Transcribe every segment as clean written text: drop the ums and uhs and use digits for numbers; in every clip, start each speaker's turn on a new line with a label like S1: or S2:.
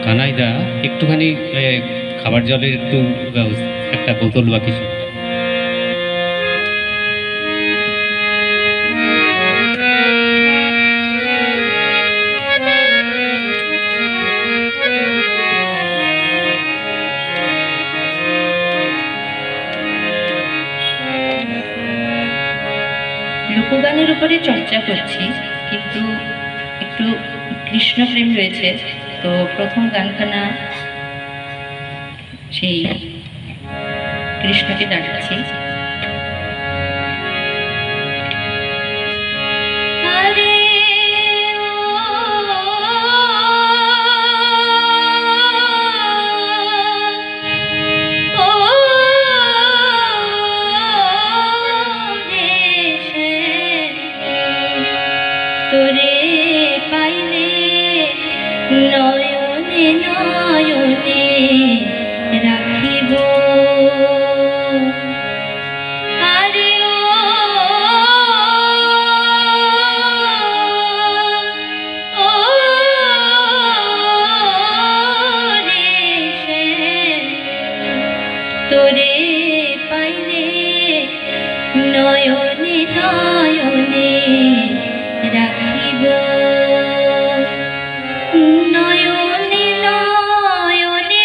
S1: কানাইদা একটুখানি খাবার জলের একটু একটা বোতল বা কিছু।
S2: লোকগানের উপরে চর্চা করছি, কিন্তু একটু কৃষ্ণপ্রেম রয়েছে। তো প্রথম গানখানা সেই কৃষ্ণকে ডাকছি। তোরে পাইলে নয়নে নয়নে রাখিব, আরে ও রে তোরে পাইলে নয়নে নয়নে রাখিব, নয়নে নয়নে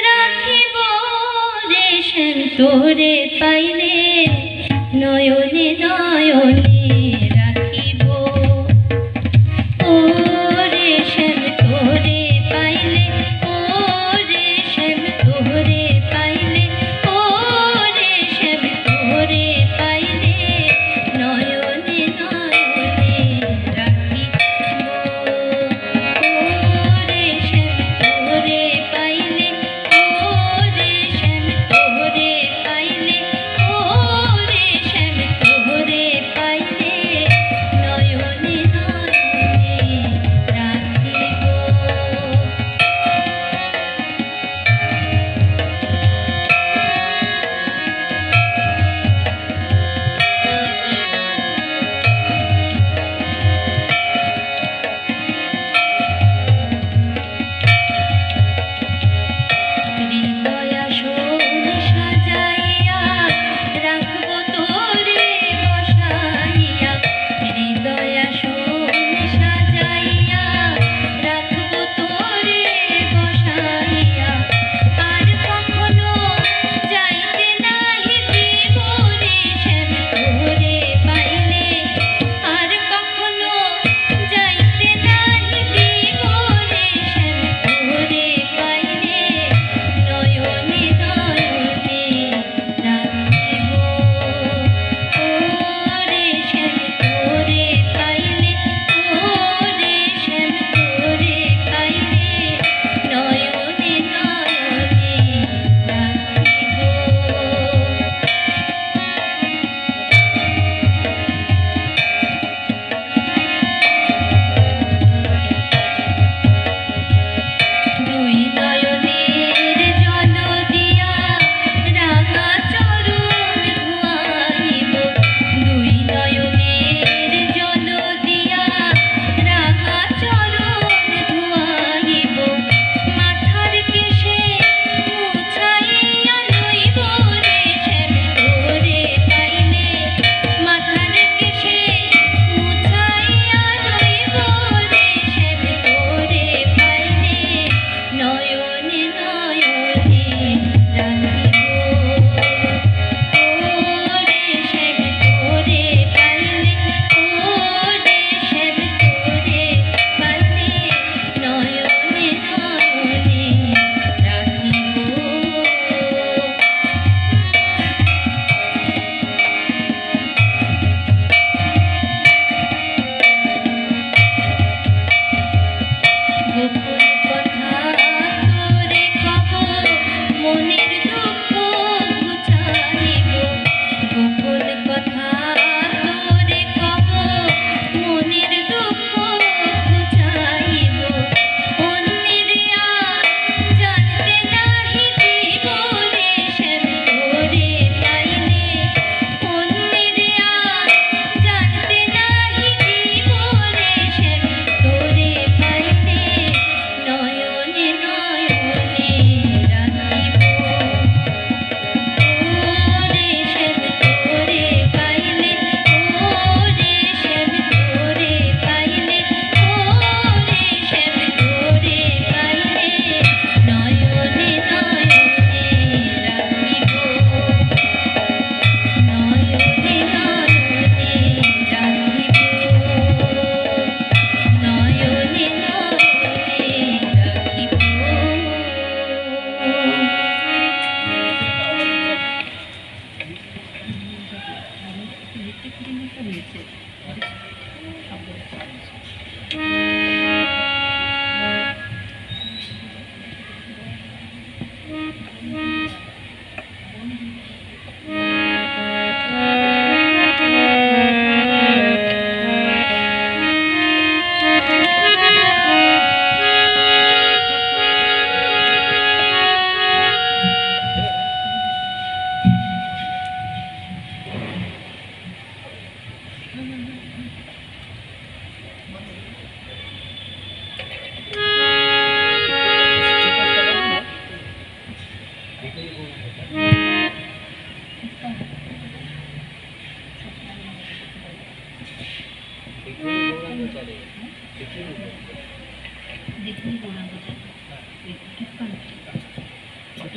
S2: রাখিব রে শ্যাম তোরে পাইলে নয়নে নয়নে রাখিব, ও রে শ্যাম তোরে পাইলে, ও রে শ্যাম তোরে পাইলে, ও রে শ্যাম তোরে পাইলে নয়নে নয়নে রাখিব, ও রে শ্যাম তোরে পাইলে, ও রে শ্যাম তোরে পাইলে, ও রে শ্যাম তোরে পাইলে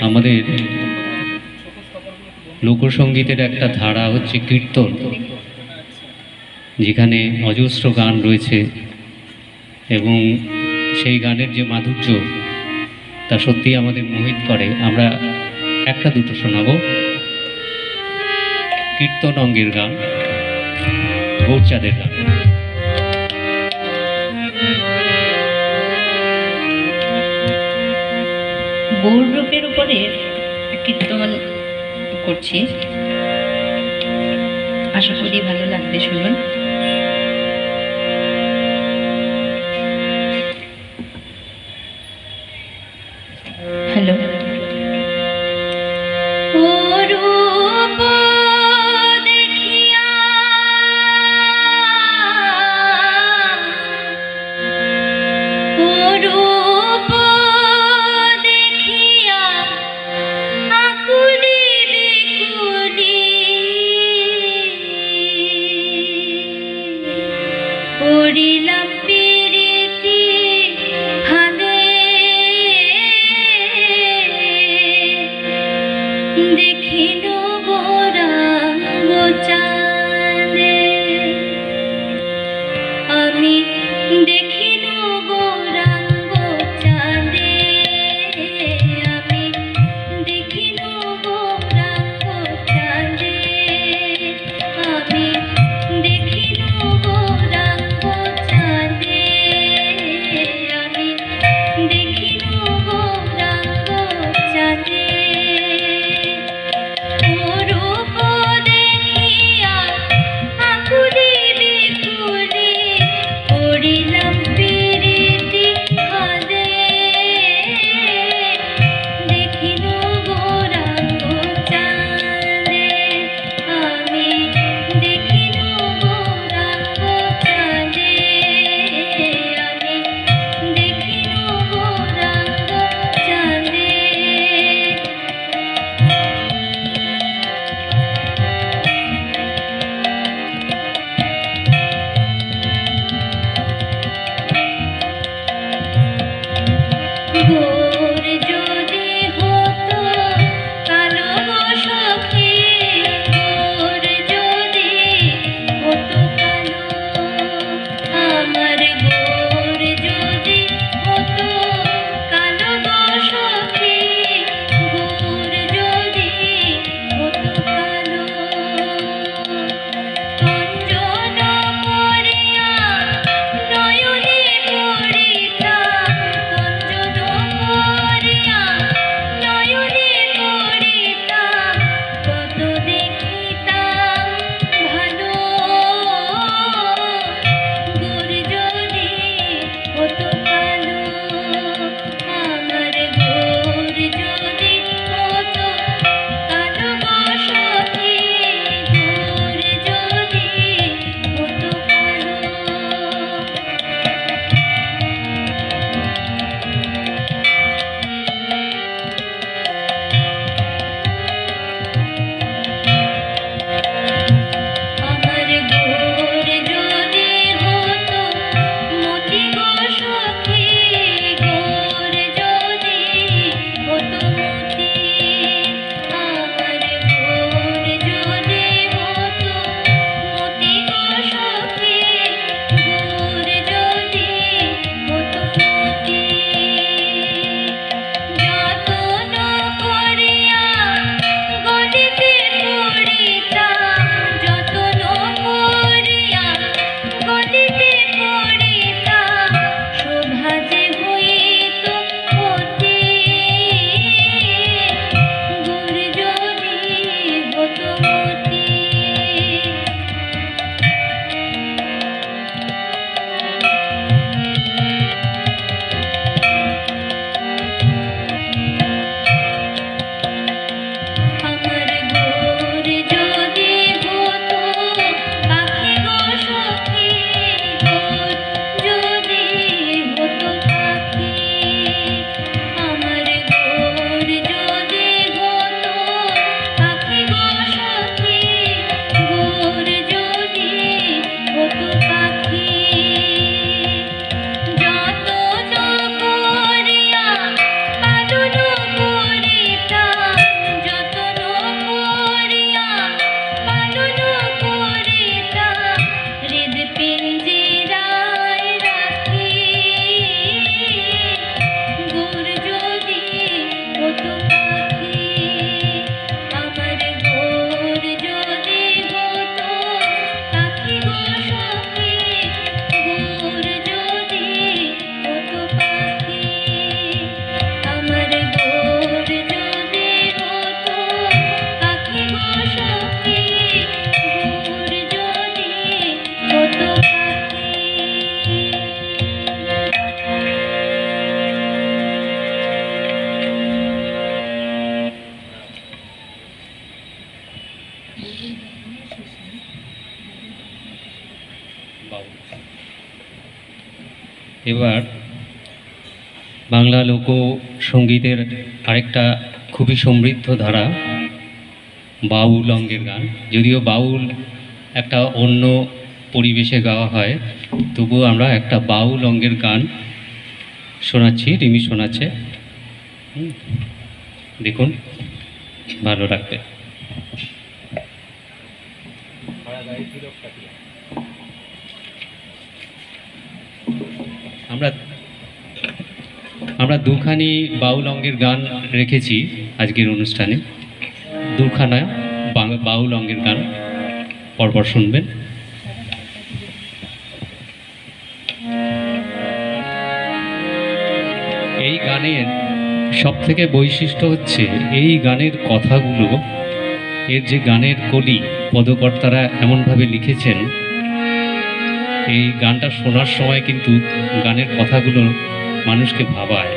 S1: আমাদের লোকসঙ্গীতের একটা ধারা হচ্ছে কীর্তন, যেখানে অজস্র গান রয়েছে এবং সেই গানের যে মাধুর্য তা সত্যি আমাদের মোহিত করে। আমরা একটা দুটো শোনাবো কীর্তন অঙ্গের গান, গৌরচাঁদের গান।
S2: গৌর রূপের উপরে কীর্তন করছি, আশা করি ভালো লাগবে, শুনুন। হ্যালো। ও রূপ দেখিয়া ও রূপ দেখিয়া আকুলি বিকুলি পড়িলাম প্রীতি ফাঁদে, দেখিল গৌরাঙ্গ চাঁদে, আমি দেখিল গৌরাঙ্গ চাঁদে, আমি দেখিল গৌরাঙ্গ চাঁদে, আমি দেখিল গৌরাঙ্গ চাঁদে, আমি দেখিল গৌরাঙ্গ চাঁদে। ও
S1: বাউল। এবার বাংলা লোকসঙ্গীতের আরেকটা খুবই সমৃদ্ধ ধারা বাউল অঙ্গের গান। যদিও বাউল একটা অন্য পরিবেশে গাওয়া হয়, তবুও আমরা একটা বাউল অঙ্গের গান শোনাচ্ছি, রিমি শোনাচ্ছে। দেখুন, ভালো লাগবে। আমরা দুখানি বাউল অঙ্গের গান রেখেছি আজকের অনুষ্ঠানে, দুখানা বাউল অঙ্গের গান পরপর শুনবেন। এই গানের সবথেকে বৈশিষ্ট্য হচ্ছে এই গানের কথাগুলো, এর যে গানের কলি পদকর্তারা এমনভাবে লিখেছেন, এই গানটা শোনার সময় কিন্তু গানের কথাগুলো মানুষকে ভাবায়।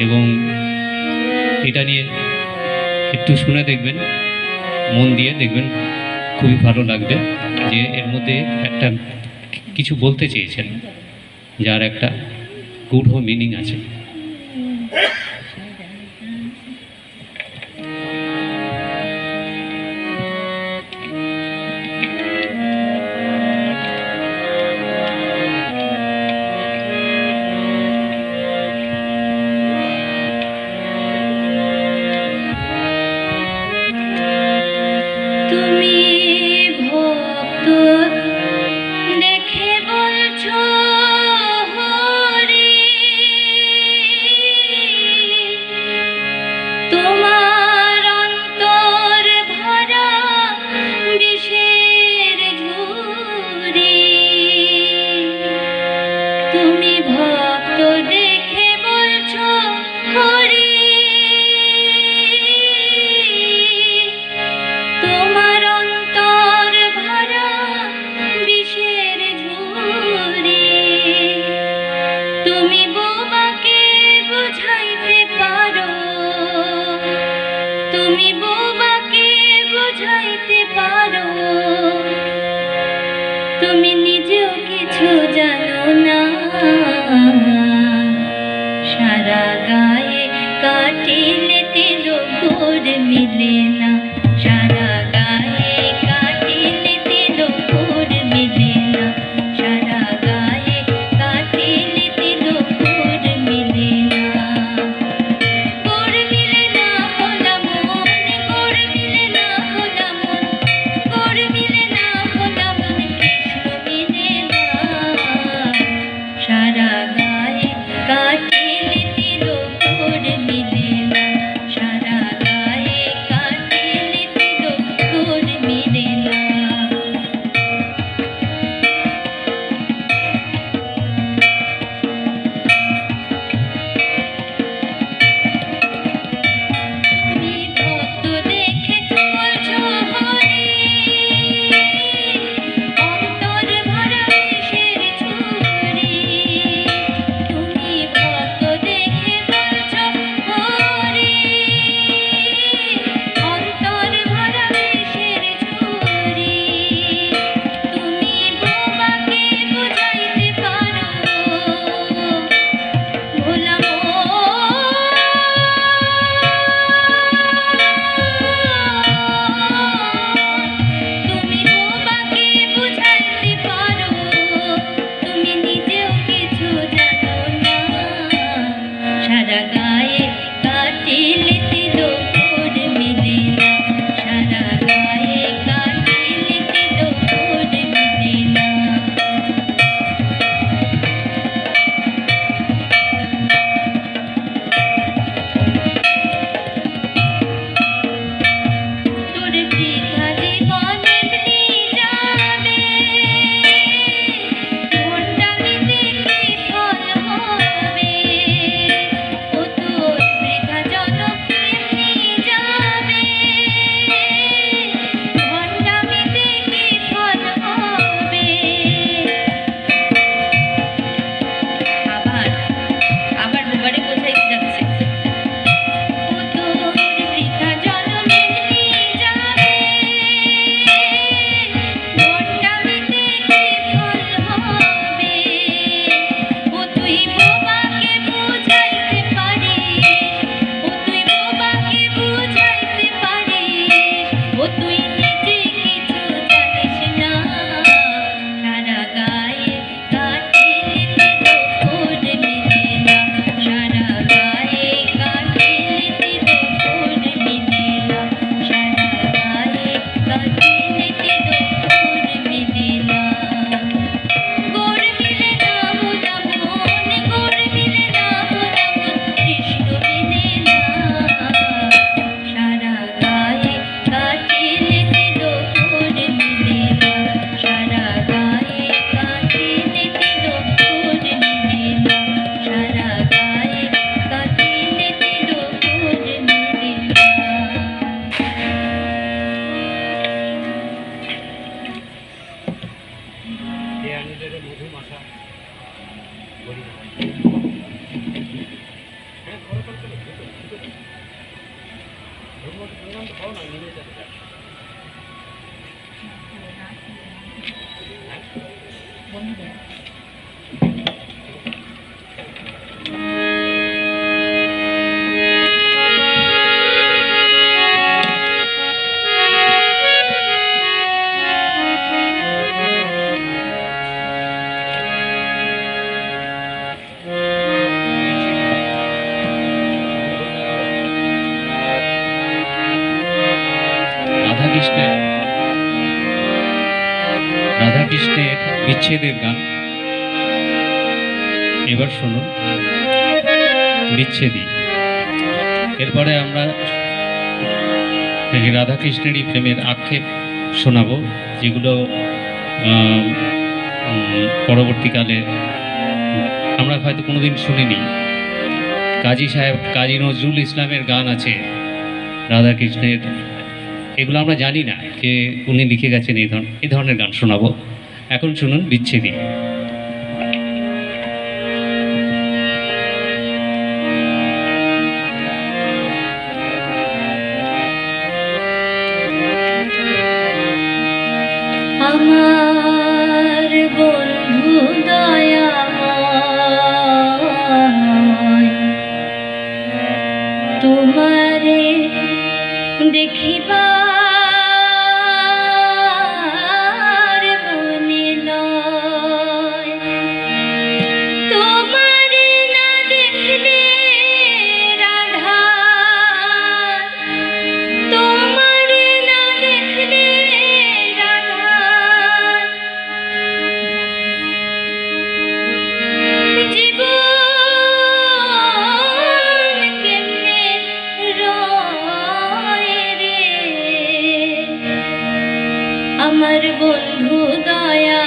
S1: এবং এটা নিয়ে একটু শুনে দেখবেন, মন দিয়ে দেখবেন, খুবই ভালো লাগবে যে এর মধ্যে একটা কিছু বলতে চেয়েছেন, যার একটা গূঢ় মিনিং আছে।
S2: তুমি ভক্ত দেখে বলছো হরি, তোমার অন্তর ভরা বিষের ঝুরি। তুমি ভক্ত দেখে বলছো হরি, তোমার অন্তর ভরা বিষের ঝুরি। তুমি বোবাকে বুঝাইতে পারো, তুমি বোবাকে বুঝাইতে পারো, তুমি নিজেও কিছু জানো না। সারা গায়ে কাটিলে তেলো গোড় মিলে না, সারা গায়ে কাটিলে তেলো গোড় মিলে না, সারা গায়ে কাটিলে তেলো গোড় মিলে না। গোড় মিলে না ভোলা মন, গোড় মিলে না ভোলা মন, গোড় মিলে না ভোলা মন, কৃষ্ণ মিলে না। সারা গায়ে কাটিলে তেলো গোড় মিলে না, সারা গায়ে কাটিলে তেলো
S1: রাধাকৃষ্ণের রাধাকৃষ্ণের বিচ্ছেদের গান এবার শুনুন, বিচ্ছেদী। এরপরে আমরা রাধাকৃষ্ণেরই প্রেমের আক্ষেপ শোনাবো, যেগুলো পরবর্তীকালে আমরা হয়তো কোনোদিন শুনিনি। কাজী সাহেব, কাজী নজরুল ইসলামের গান আছে রাধাকৃষ্ণের, এগুলো আমরা জানি না যে উনি লিখে গেছেন। এই ধরনের গান শোনাবো। এখন শুনুন বিচ্ছেদী।
S2: আমার বন্ধু দয়াময়, তোমারে দেখিবার মনে লয়, তোমারে না দেখলে রাধা, তোমারে না দেখলে রাধা জীবন কেমনে রয় রে। আমার বন্ধু দয়া